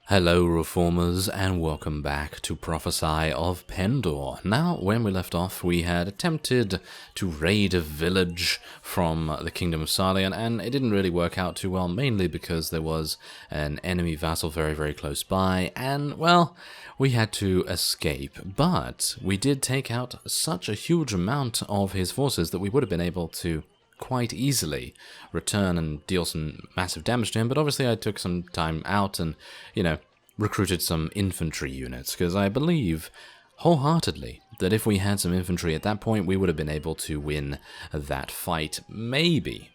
Hello Reformers, and welcome back to Prophesy of Pendor. Now, when we left off, we had attempted to raid a village from the Kingdom of Sarlian, and it didn't really work out too well, mainly because there was an enemy vassal very, very close by, and, well, we had to escape. But we did take out such a huge amount of his forces that we would have been able to quite easily return and deal some massive damage to him, but obviously I took some time out and, you know, recruited some infantry units, because I believe wholeheartedly that if we had some infantry at that point, we would have been able to win that fight, maybe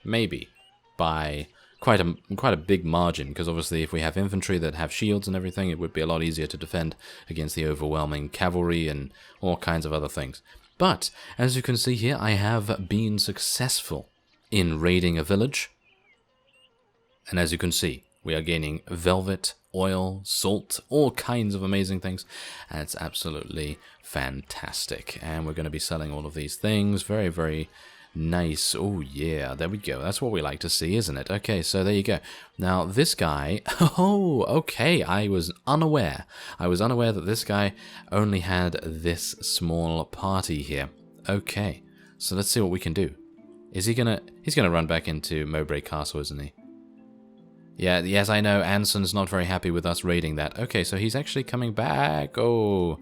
by quite a big margin, because obviously if we have infantry that have shields and everything, it would be a lot easier to defend against the overwhelming cavalry and all kinds of other things. But, as you can see here, I have been successful in raiding a village, and as you can see, we are gaining velvet, oil, salt, all kinds of amazing things, and it's absolutely fantastic. And we're going to be selling all of these things. Very, very nice. Oh yeah, there we go. That's what we like to see, isn't it? Okay, so there you go. Now this guy, oh, okay, I was unaware that this guy only had this small party here. Okay, so let's see what we can do. Is he gonna... He's gonna run back into Mowbray Castle, isn't he? Yeah, yes, I know, Anson's not very happy with us raiding that. Okay, so he's actually coming back. Oh,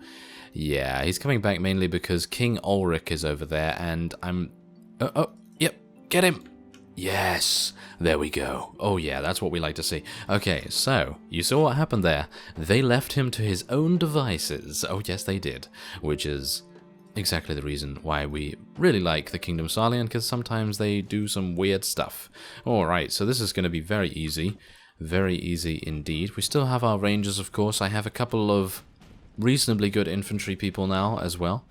yeah, he's coming back mainly because King Ulrich is over there, and I'm... Oh, yep, get him! Yes, there we go. Oh yeah, that's what we like to see. Okay, so, you saw what happened there. They left him to his own devices. Oh yes, they did, which is exactly the reason why we really like the Kingdom of Sarlian, because sometimes they do some weird stuff. Alright, so this is going to be very easy indeed. We still have our rangers, of course. I have a couple of reasonably good infantry people now as well,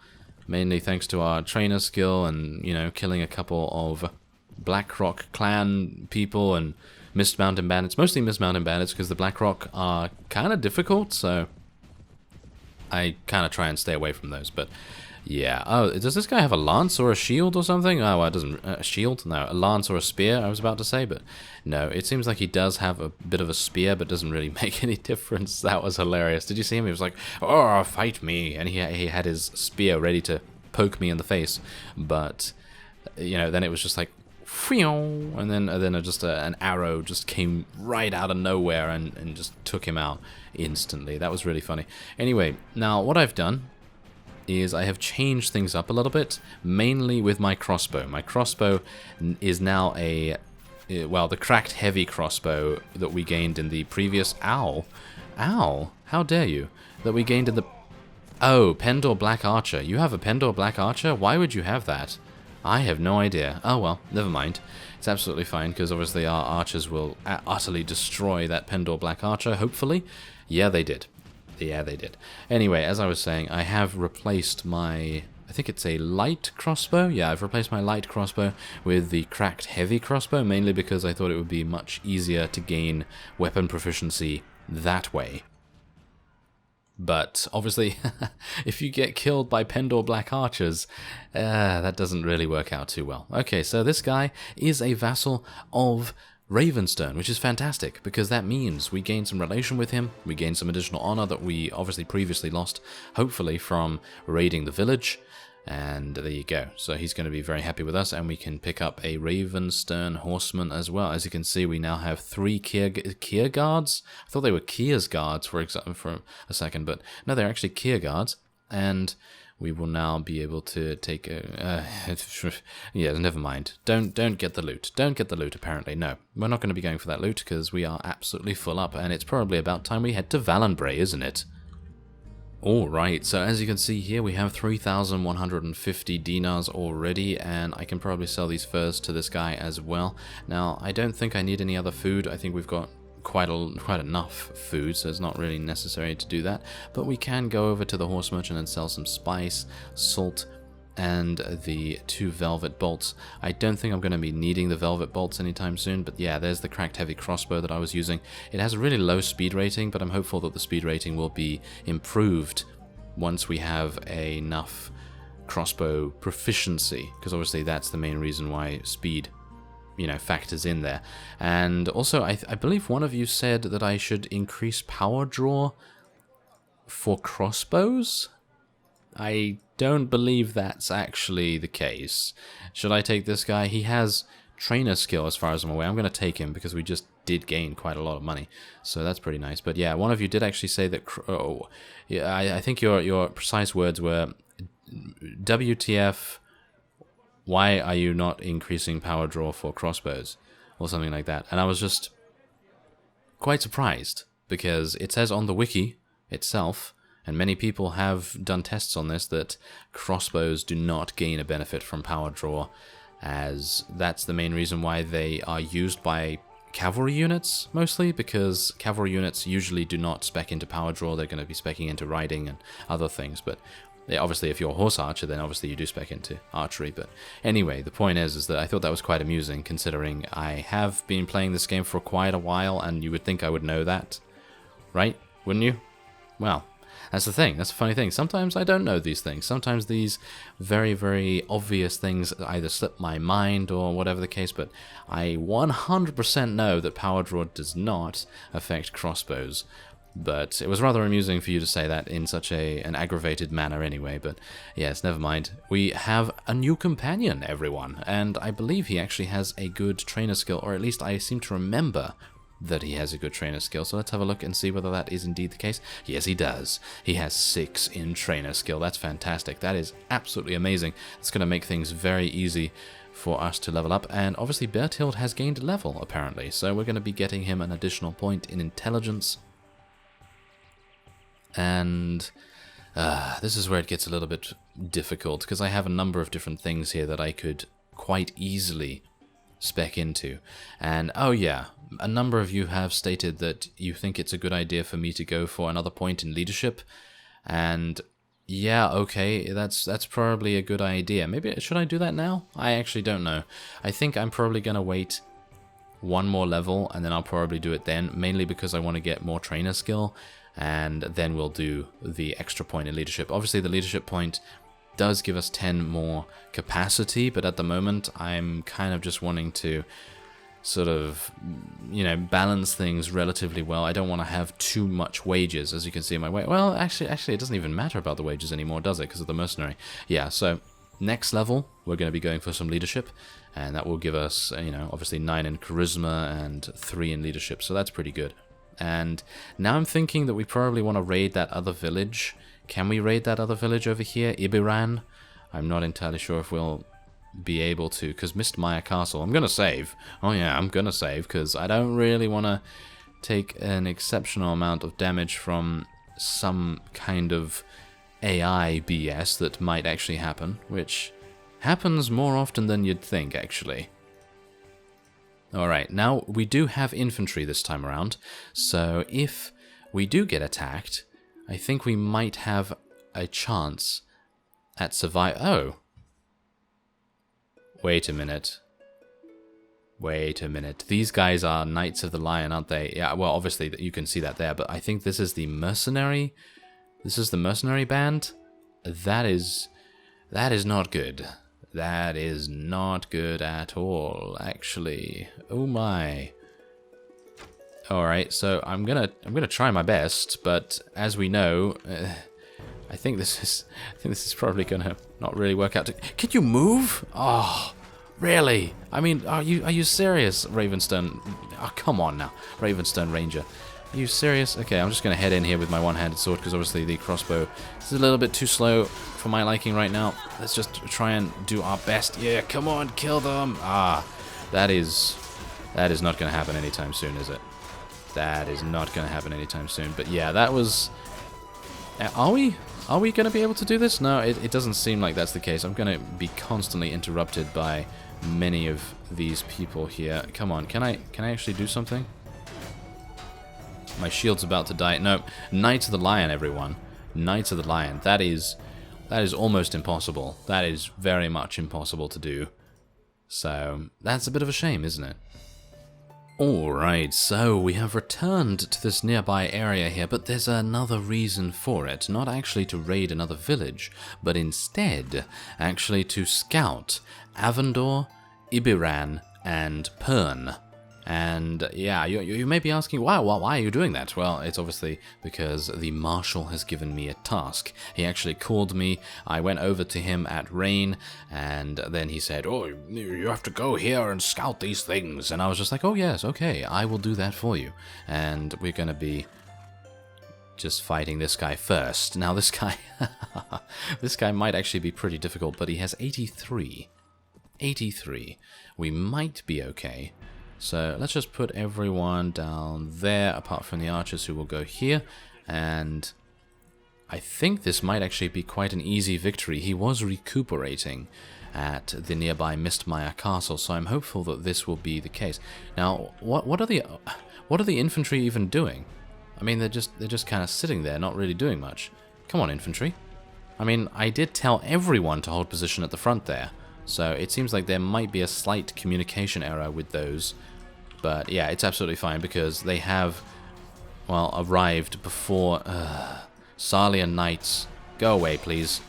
mainly thanks to our trainer skill and, you know, killing a couple of Blackrock clan people and Mist Mountain bandits. Mostly Mist Mountain bandits, because the Blackrock are kind of difficult, so I kind of try and stay away from those, but yeah. Oh, does this guy have a lance or a shield or something? Oh, well, it doesn't... a shield? No, a lance or a spear, I was about to say, but no, it seems like he does have a bit of a spear, but doesn't really make any difference. That was hilarious. Did you see him? He was like, oh, fight me, and he had his spear ready to poke me in the face, but, you know, then it was just like, and then just an arrow just came right out of nowhere and just took him out instantly. That was really funny. Anyway, now what I've done is I have changed things up a little bit, mainly with my crossbow. My crossbow is now a, well, the cracked heavy crossbow that we gained in the previous... Ow! Ow! How dare you? That we gained in the... Oh, Pendor Black Archer. You have a Pendor Black Archer? Why would you have that? I have no idea. Oh well, never mind. It's absolutely fine, because obviously our archers will utterly destroy that Pendor Black Archer, hopefully. Yeah, they did. Yeah, they did. Anyway, as I was saying, I have replaced my... I think it's a light crossbow? Yeah, I've replaced my light crossbow with the cracked heavy crossbow, mainly because I thought it would be much easier to gain weapon proficiency that way. But, obviously, if you get killed by Pendor Black Archers, that doesn't really work out too well. Okay, so this guy is a vassal of Ravenstone, which is fantastic, because that means we gain some relation with him, we gain some additional honor that we obviously previously lost, hopefully from raiding the village, and there you go. So he's going to be very happy with us, and we can pick up a Ravenstone horseman as well. As you can see, we now have 3 Kier guards. I thought they were Kier's guards for a second, but no, they're actually Kier guards, and we will now be able to take a... yeah, never mind. Don't get the loot. Don't get the loot, apparently. No, we're not going to be going for that loot, because we are absolutely full up, and it's probably about time we head to Valenbray, isn't it? Alright, so as you can see here, we have 3,150 dinars already, and I can probably sell these furs to this guy as well. Now, I don't think I need any other food. I think we've got quite enough food, so it's not really necessary to do that. But we can go over to the horse merchant and sell some spice, salt, and the 2 velvet bolts. I don't think I'm going to be needing the velvet bolts anytime soon, but yeah, there's the cracked heavy crossbow that I was using. It has a really low speed rating, but I'm hopeful that the speed rating will be improved once we have enough crossbow proficiency, because obviously that's the main reason why speed, you know, factors in there. And also, I believe one of you said that I should increase power draw for crossbows. I don't believe that's actually the case. Should I take this guy? He has trainer skill as far as I'm aware. I'm going to take him because we just did gain quite a lot of money. So that's pretty nice. But yeah, one of you did actually say that... Oh, yeah, I think your precise words were... WTF, why are you not increasing power draw for crossbows? Or something like that. And I was just quite surprised. Because it says on the wiki itself... And many people have done tests on this, that crossbows do not gain a benefit from power draw, as that's the main reason why they are used by cavalry units, mostly, because cavalry units usually do not spec into power draw. They're going to be specking into riding and other things, but obviously if you're a horse archer, then obviously you do spec into archery. But anyway, the point is that I thought that was quite amusing, considering I have been playing this game for quite a while, and you would think I would know that, right? Wouldn't you? Well... That's the thing. That's the funny thing. Sometimes I don't know these things. Sometimes these very, very obvious things either slip my mind or whatever the case, but I 100% know that power draw does not affect crossbows. But it was rather amusing for you to say that in such an aggravated manner anyway, but yes, never mind. We have a new companion, everyone, and I believe he actually has a good trainer skill, or at least I seem to remember that he has a good trainer skill. So let's have a look and see whether that is indeed the case. Yes, he does. He has 6 in trainer skill. That's fantastic. That is absolutely amazing. It's going to make things very easy for us to level up. And obviously Beartilde has gained a level, apparently. So we're going to be getting him an additional point in intelligence. And this is where it gets a little bit difficult, because I have a number of different things here that I could quite easily spec into. And oh yeah, a number of you have stated that you think it's a good idea for me to go for another point in leadership, and yeah, okay, that's probably a good idea. Maybe should I do that now? I actually don't know. I think I'm probably gonna wait one more level and then I'll probably do it then, mainly because I want to get more trainer skill, and then we'll do the extra point in leadership. Obviously the leadership point does give us 10 more capacity, but at the moment I'm kind of just wanting to sort of, you know, balance things relatively well. I don't want to have too much wages, as you can see in my way. Well, actually it doesn't even matter about the wages anymore, does it? Because of the mercenary. Yeah, so next level we're going to be going for some leadership, and that will give us, you know, obviously 9 in charisma and 3 in leadership, so that's pretty good. And now I'm thinking that we probably want to raid that other village. Can we raid that other village over here, Ibiran? I'm not entirely sure if we'll be able to, because Mr. Maya Castle, I'm going to save. Oh yeah, I'm going to save, because I don't really want to take an exceptional amount of damage from some kind of AI BS that might actually happen, which happens more often than you'd think, actually. Alright, now we do have infantry this time around, so if we do get attacked, I think we might have a chance at survival. Oh. Wait a minute. Wait a minute. These guys are Knights of the Lion, aren't they? Yeah, well, obviously you can see that there, but I think this is the mercenary. This is the mercenary band. That is not good. That is not good at all, actually. Oh my. Alright, so I'm gonna try my best, but as we know, I think this is probably gonna not really work out. Can you move? Oh, really? I mean, are you serious, Ravenstone? Oh, come on now, Ravenstone Ranger. Are you serious? Okay, I'm just gonna head in here with my one-handed sword, because obviously the crossbow is a little bit too slow for my liking right now. Let's just try and do our best. Yeah, come on, kill them. Ah, that is not gonna happen anytime soon, is it? That is not going to happen anytime soon. But yeah, that was... Are we going to be able to do this? No, it doesn't seem like that's the case. I'm going to be constantly interrupted by many of these people here. Come on, can I actually do something? My shield's about to die. No, Knights of the Lion, everyone. Knights of the Lion. That is almost impossible. That is very much impossible to do. So, that's a bit of a shame, isn't it? Alright, so we have returned to this nearby area here, but there's another reason for it. Not actually to raid another village, but instead, actually to scout Avendor, Ibiran, and Pern. And yeah, you may be asking, why are you doing that? Well, it's obviously because the Marshal has given me a task. He actually called me, I went over to him at Rain, and then he said, oh, you have to go here and scout these things. And I was just like, oh yes, okay, I will do that for you. And we're going to be just fighting this guy first. Now this guy, this guy might actually be pretty difficult, but he has 83. 83. We might be okay. So let's just put everyone down there, apart from the archers who will go here. And I think this might actually be quite an easy victory. He was recuperating at the nearby Mistmire Castle, so I'm hopeful that this will be the case. Now, what are the infantry even doing? I mean, they're just kind of sitting there, not really doing much. Come on, infantry. I mean, I did tell everyone to hold position at the front there, so it seems like there might be a slight communication error with those. But yeah, it's absolutely fine because they have, well, arrived before Sarlian Knights. Go away, please.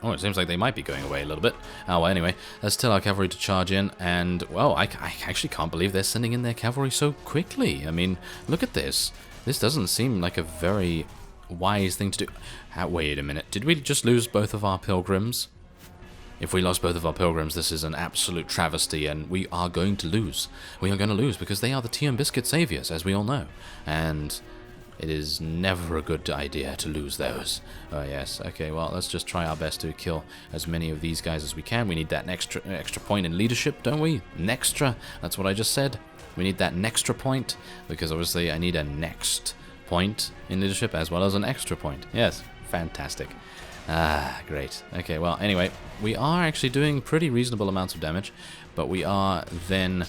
Oh, it seems like they might be going away a little bit. Oh, well, anyway, let's tell our cavalry to charge in. And, well, I actually can't believe they're sending in their cavalry so quickly. I mean, look at this. This doesn't seem like a very wise thing to do. Wait a minute. Did we just lose both of our pilgrims? If we lost both of our pilgrims, this is an absolute travesty, and we are going to lose. We are going to lose because they are the tea and biscuit saviors, as we all know. And it is never a good idea to lose those. Oh, yes. Okay, well, let's just try our best to kill as many of these guys as we can. We need that extra point in leadership, don't we? Nextra. That's what I just said. We need that nextra point, because obviously I need a next point in leadership as well as an extra point. Yes, fantastic. Ah, great. Okay, well, anyway, we are actually doing pretty reasonable amounts of damage, but we are then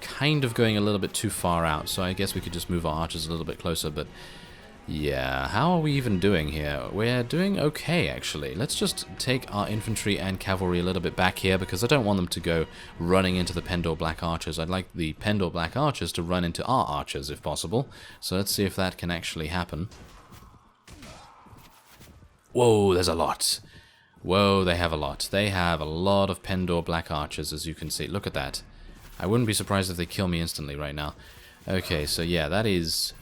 kind of going a little bit too far out, so I guess we could just move our archers a little bit closer, but yeah, how are we even doing here? We're doing okay, actually. Let's just take our infantry and cavalry a little bit back here, because I don't want them to go running into the Pendor Black Archers. I'd like the Pendor Black Archers to run into our archers, if possible, so let's see if that can actually happen. Whoa, there's a lot. Whoa, they have a lot. They have a lot of Pendor Black Archers, as you can see. Look at that. I wouldn't be surprised if they kill me instantly right now. Okay, so yeah, that is...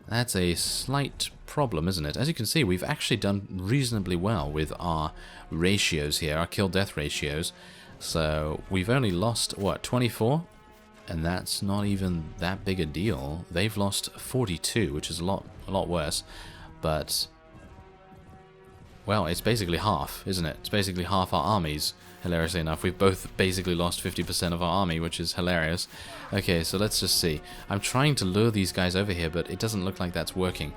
That's a slight problem, isn't it? As you can see, we've actually done reasonably well with our ratios here, our kill-death ratios. So we've only lost, what, 24? And that's not even that big a deal. They've lost 42, which is a lot worse. But, well, it's basically half, isn't it? It's basically half our armies, hilariously enough. We've both basically lost 50% of our army, which is hilarious. Okay, so let's just see. I'm trying to lure these guys over here, but it doesn't look like that's working.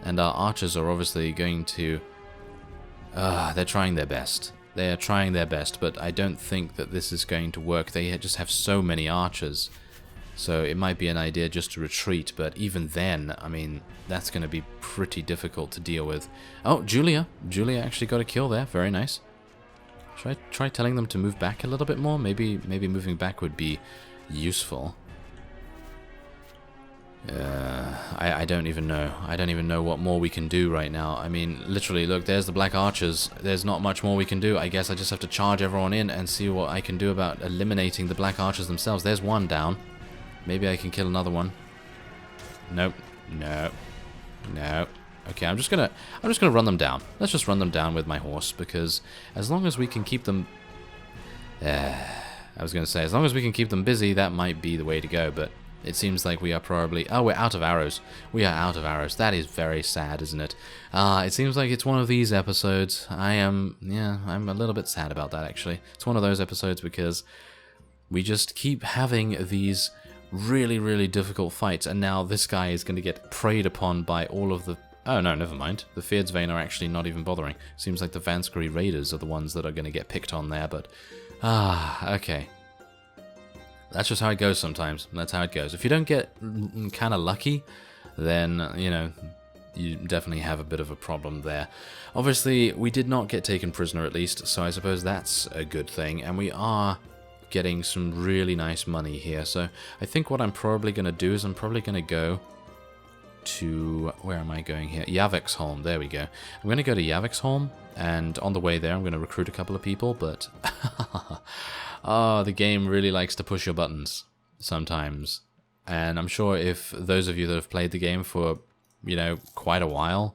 And our archers are obviously going to... they're trying their best. They're trying their best, but I don't think that this is going to work. They just have so many archers. So it might be an idea just to retreat, but even then, I mean, that's going to be pretty difficult to deal with. Oh, Julia. Julia actually got a kill there. Very nice. Should I try telling them to move back a little bit more? Maybe moving back would be useful. I don't even know. I don't even know what more we can do right now. I mean, literally, look, there's the Black Archers. There's not much more we can do. I guess I just have to charge everyone in and see what I can do about eliminating the Black Archers themselves. There's one down. Maybe I can kill another one. Nope. No. No. Okay, I'm just gonna run them down. Let's just run them down with my horse, because as long as we can keep them... I was gonna say, as long as we can keep them busy, that might be the way to go, but it seems like we are probably... Oh, we're out of arrows. We are out of arrows. That is very sad, isn't it? It seems like it's one of these episodes. I'm a little bit sad about that, actually. It's one of those episodes because we just keep having these really, really difficult fights, and now this guy is going to get preyed upon by all of the... Oh, no, never mind. The Feardsvain are actually not even bothering. Seems like the Vanskery Raiders are the ones that are going to get picked on there, but... okay. That's just how it goes sometimes. That's how it goes. If you don't get kind of lucky, then, you know, you definitely have a bit of a problem there. Obviously, we did not get taken prisoner, at least, so I suppose that's a good thing, and we are getting some really nice money here. So I think what I'm probably going to do is I'm probably going to go to... Where am I going here? Javexholm. There we go. I'm going to go to Javexholm, and on the way there I'm going to recruit a couple of people, but the game really likes to push your buttons sometimes. And I'm sure if those of you that have played the game for, quite a while,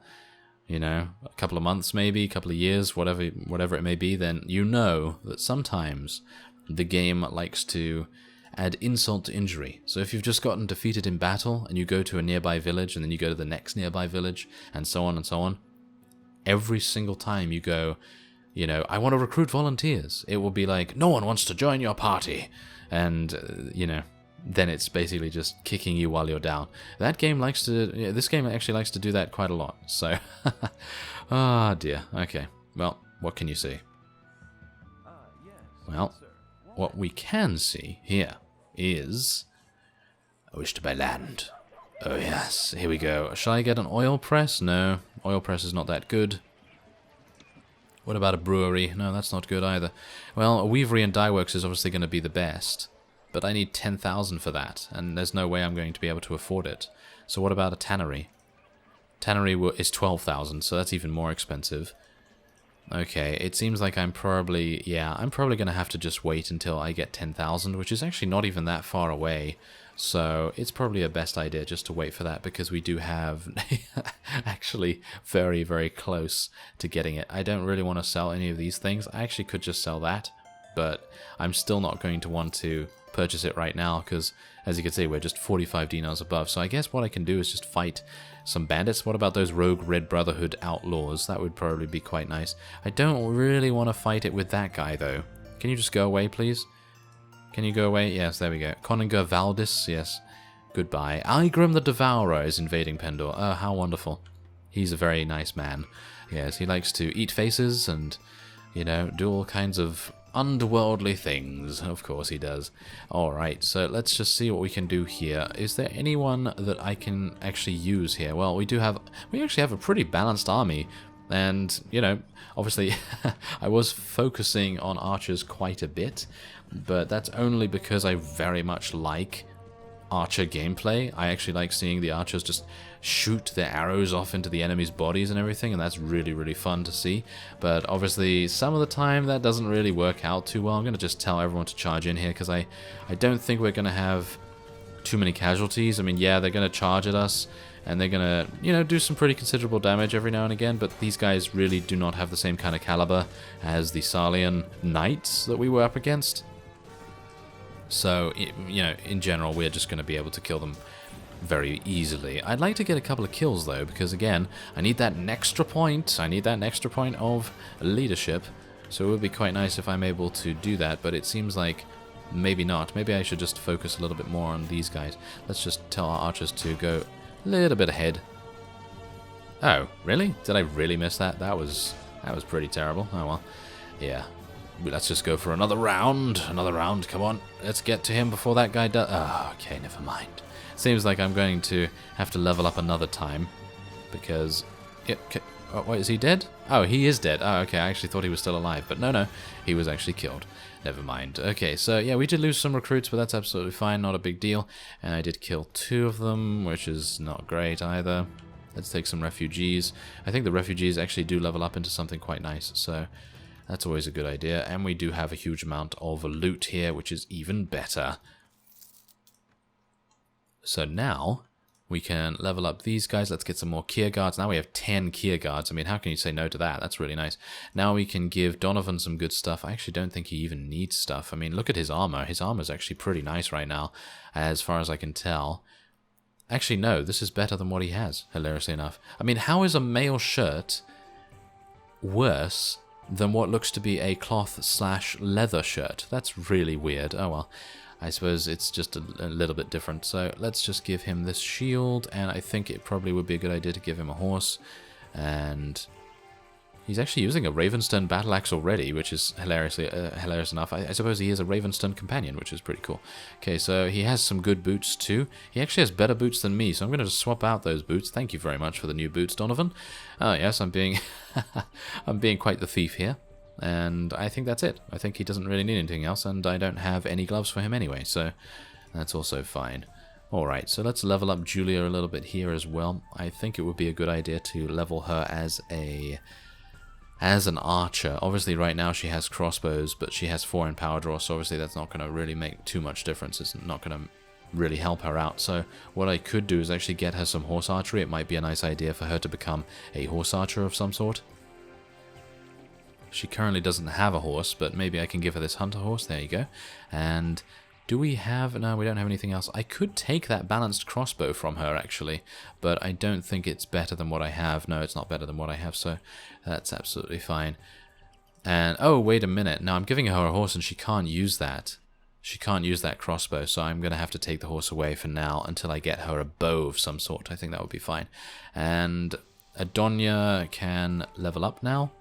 a couple of months maybe, a couple of years, whatever it may be, then you know that sometimes the game likes to add insult to injury. So if you've just gotten defeated in battle and you go to a nearby village and then you go to the next nearby village and so on, every single time you go, I want to recruit volunteers, it will be like, no one wants to join your party. And, then it's basically just kicking you while you're down. This game actually likes to do that quite a lot. So, ah dear. Okay, well, what can you see? Well, what we can see here is... I wish to buy land. Oh yes, here we go. Shall I get an oil press? No, oil press is not that good. What about a brewery? No, that's not good either. Well, a weavery and dye works is obviously going to be the best, but I need 10,000 for that, and there's no way I'm going to be able to afford it. So what about a tannery? Tannery is 12,000, so that's even more expensive. Okay, it seems like I'm probably going to have to just wait until I get 10,000, which is actually not even that far away. So it's probably a best idea just to wait for that, because we do have actually very, very close to getting it. I don't really want to sell any of these things. I actually could just sell that, but I'm still not going to want to purchase it right now, because as you can see, we're just 45 dinars above. So I guess what I can do is just fight some bandits. What about those rogue Red Brotherhood outlaws? That would probably be quite nice. I don't really want to fight it with that guy though. Can you just go away, please? Can you go away? Yes, there we go. Coninger Valdis, yes. Goodbye. Igrim the Devourer is invading Pendor. Oh, how wonderful. He's a very nice man. Yes, he likes to eat faces and, do all kinds of underworldly things. Of course he does. Alright, so let's just see what we can do here. Is there anyone that I can actually use here? Well, we actually have a pretty balanced army. And, obviously I was focusing on archers quite a bit, but that's only because I very much like archer gameplay. I actually like seeing the archers just shoot their arrows off into the enemy's bodies and everything, and that's really, really fun to see. But obviously, some of the time that doesn't really work out too well. I'm going to just tell everyone to charge in here, because I don't think we're going to have too many casualties. I mean, yeah, they're going to charge at us, and they're going to, do some pretty considerable damage every now and again, but these guys really do not have the same kind of caliber as the Salian knights that we were up against. So, in general, we're just going to be able to kill them very easily. I'd like to get a couple of kills, though, because, again, I need that extra point. I need that extra point of leadership, so it would be quite nice if I'm able to do that, but it seems like maybe not. Maybe I should just focus a little bit more on these guys. Let's just tell our archers to go a little bit ahead. Oh, really? Did I really miss that? That was pretty terrible. Oh, well. Yeah. Let's just go for another round. Another round. Come on. Let's get to him before that guy does. Oh, okay, never mind. Seems like I'm going to have to level up another time, because... Oh, wait, is he dead? Oh, he is dead. Oh, okay, I actually thought he was still alive, but no, he was actually killed. Never mind. Okay, so yeah, we did lose some recruits, but that's absolutely fine, not a big deal. And I did kill 2 of them, which is not great either. Let's take some refugees. I think the refugees actually do level up into something quite nice, so that's always a good idea. And we do have a huge amount of loot here, which is even better. So now we can level up these guys. Let's get some more Kier Guards. Now we have 10 Kier Guards. I mean, how can you say no to that? That's really nice. Now we can give Donovan some good stuff. I actually don't think he even needs stuff. I mean, look at his armor. His armor is actually pretty nice right now, as far as I can tell. Actually, no, this is better than what he has, hilariously enough. I mean, how is a mail shirt worse than what looks to be a cloth/leather shirt? That's really weird. Oh, well. I suppose it's just a little bit different. So let's just give him this shield, and I think it probably would be a good idea to give him a horse. And he's actually using a Ravenstone battle axe already, which is hilarious enough. I suppose he is a Ravenstone companion, which is pretty cool. Okay, so he has some good boots too. He actually has better boots than me, so I'm going to just swap out those boots. Thank you very much for the new boots, Donovan. Oh yes, I'm being I'm being quite the thief here. And I think that's it. I think he doesn't really need anything else, and I don't have any gloves for him anyway, so that's also fine. Alright, so let's level up Julia a little bit here as well. I think it would be a good idea to level her as a as an archer. Obviously right now she has crossbows, but she has 4 in power draw, so obviously that's not going to really make too much difference. It's not going to really help her out. So what I could do is actually get her some horse archery. It might be a nice idea for her to become a horse archer of some sort. She currently doesn't have a horse, but maybe I can give her this hunter horse. There you go. And do we have... no, we don't have anything else. I could take that balanced crossbow from her, actually, but I don't think it's better than what I have. No, it's not better than what I have, so that's absolutely fine. And, oh, wait a minute. Now, I'm giving her a horse, and she can't use that. She can't use that crossbow, so I'm going to have to take the horse away for now until I get her a bow of some sort. I think that would be fine. And Adonia can level up now,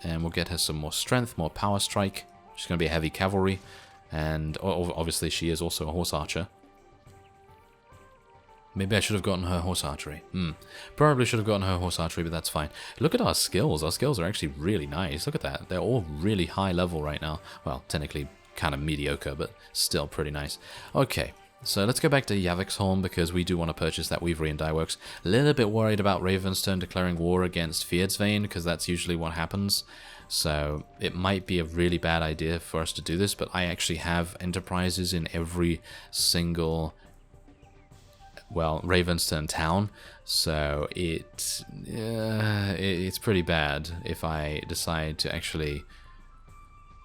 and we'll get her some more strength, more power strike. She's going to be a heavy cavalry. And obviously she is also a horse archer. Maybe I should have gotten her horse archery. Probably should have gotten her horse archery, but that's fine. Look at our skills. Our skills are actually really nice. Look at that. They're all really high level right now. Well, technically kind of mediocre, but still pretty nice. Okay, so let's go back to Yaviksholm because we do want to purchase that Weavery and Dye Works. A little bit worried about Ravenstern declaring war against Fierdsvane because that's usually what happens. So it might be a really bad idea for us to do this, but I actually have enterprises in every single, well, Ravenstern town, so it's pretty bad if I decide to actually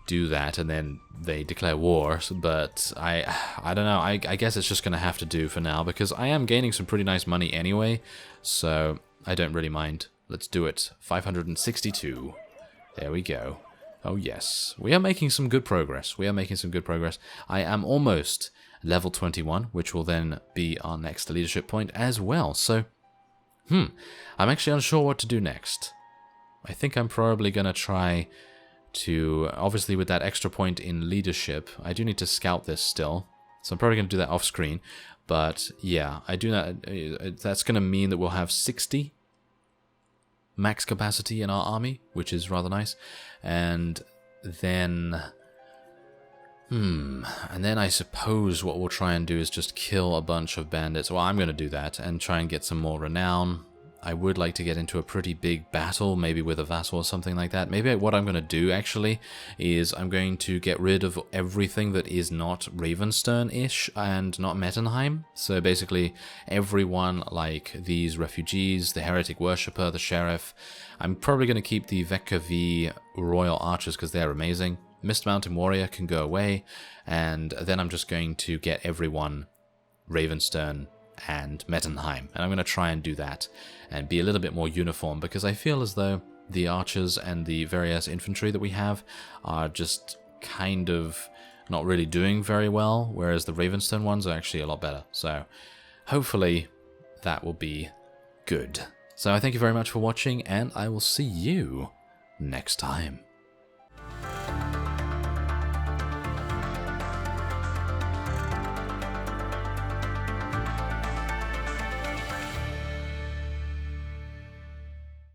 do that and then they declare war. But I don't know, I guess it's just going to have to do for now because I am gaining some pretty nice money anyway, so I don't really mind. Let's do it. 562. There we go. Oh yes, we are making some good progress. We are making some good progress. I am almost level 21, which will then be our next leadership point as well. So, I'm actually unsure what to do next. I think I'm probably going to try to, obviously with that extra point in leadership, I do need to scout this still. So I'm probably going to do that off screen. But yeah, I do not, that's going to mean that we'll have 60 max capacity in our army, which is rather nice. And then I suppose what we'll try and do is just kill a bunch of bandits. Well, I'm going to do that and try and get some more renown. I would like to get into a pretty big battle, maybe with a vassal or something like that. Maybe what I'm going to do, actually, is I'm going to get rid of everything that is not Ravenstern-ish and not Mettenheim. So basically, everyone like these refugees, the heretic worshipper, the sheriff. I'm probably going to keep the Vecca V Royal Archers because they're amazing. Mist Mountain Warrior can go away, and then I'm just going to get everyone Ravenstern and Mettenheim, and I'm going to try and do that and be a little bit more uniform because I feel as though the archers and the various infantry that we have are just kind of not really doing very well, whereas the Ravenstern ones are actually a lot better. So hopefully that will be good. So I thank you very much for watching, and I will see you next time.